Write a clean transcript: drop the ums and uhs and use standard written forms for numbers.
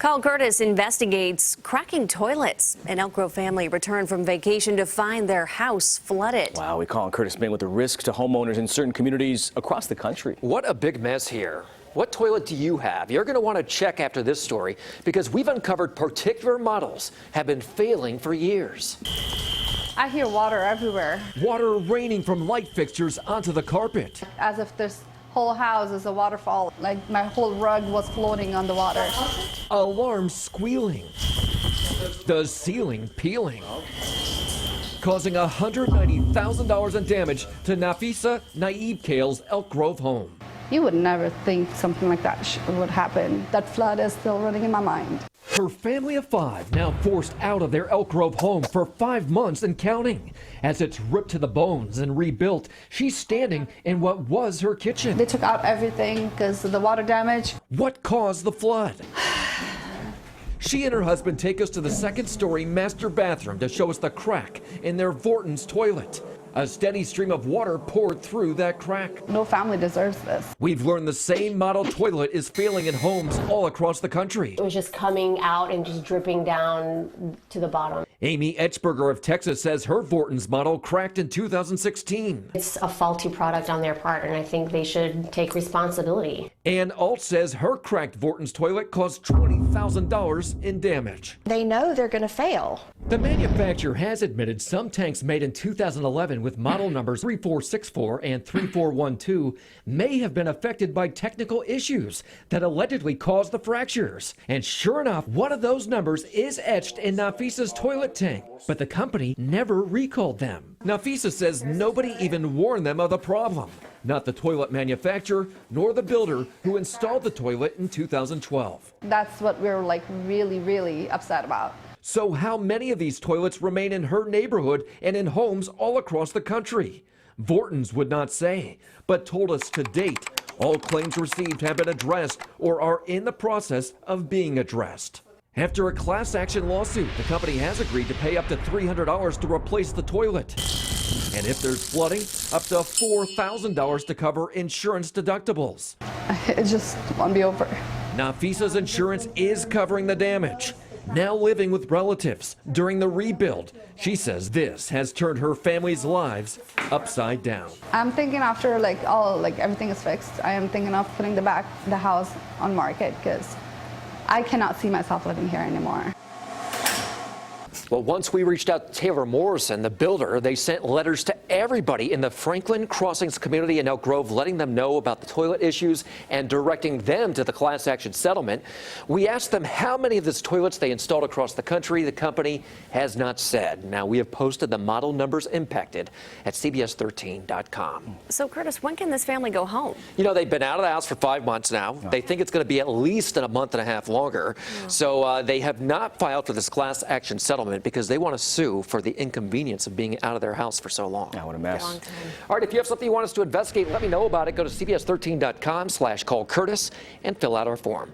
Carl Curtis investigates cracking toilets. An Elk Grove family returned from vacation to find their house flooded. Wow, we call Curtis met with the risk to homeowners in certain communities across the country. What a big mess here. What toilet do you have? You're going to want to check after this story because we've uncovered particular models have been failing for years. I hear water everywhere. Water raining from light fixtures onto the carpet. As if this whole house is a waterfall. Like my whole rug was floating on the water. Alarms squealing. The ceiling peeling. Causing $190,000 in damage to Nafisa Neabkhail's Elk Grove home. You would never think something like that would happen. That flood is still running in my mind. Her family of 5 now forced out of their Elk Grove home for 5 months and counting. As it's ripped to the bones and rebuilt, she's standing in what was her kitchen. They took out everything because of the water damage. What caused the flood? She and her husband take us to the 2nd-story master bathroom to show us the crack in their Vorton's toilet. A steady stream of water poured through that crack. No family deserves this. We've learned the same model toilet is failing in homes all across the country. It was just coming out and just dripping down to the bottom. Amy Etchberger of Texas says her Vorton's model cracked in 2016. It's a faulty product on their part, and I think they should take responsibility. Ann Alt says her cracked Vorton's toilet caused $20,000 in damage. They know they're going to fail. The manufacturer has admitted some tanks made in 2011 with model numbers 3464 and 3412 may have been affected by technical issues that allegedly caused the fractures. And sure enough, one of those numbers is etched in Nafisa's toilet tank, but the company never recalled them. Nafisa says nobody even warned them of the problem. Not the toilet manufacturer, nor the builder who installed the toilet in 2012. That's what we're like really upset about. So how many of these toilets remain in her neighborhood and in homes all across the country? Vorton's would not say, but told us to date, all claims received have been addressed or are in the process of being addressed. After a class action lawsuit, the company has agreed to pay up to $300 to replace the toilet. And if there's flooding, up to $4,000 to cover insurance deductibles. It just won't be over. Nafisa's insurance is covering the damage. Now living with relatives during the rebuild, she says this has turned her family's lives upside down. I'm thinking after everything is fixed, I am thinking of putting the house on market because I cannot see myself living here anymore. Well, once we reached out to Taylor Morrison, the builder, they sent letters to everybody in the Franklin Crossings community in Elk Grove, letting them know about the toilet issues and directing them to the class action settlement. We asked them how many of these toilets they installed across the country. The company has not said. Now, we have posted the model numbers impacted at CBS13.com. So, Curtis, when can this family go home? You know, they've been out of the house for 5 months now. They think it's going to be at least a month and a half longer. So they have not filed for this class action settlement because they want to sue for the inconvenience of being out of their house for so long. What a mess. All right, if you have something you want us to investigate, let me know about it. Go to CBS13.com/callCurtis and fill out our form.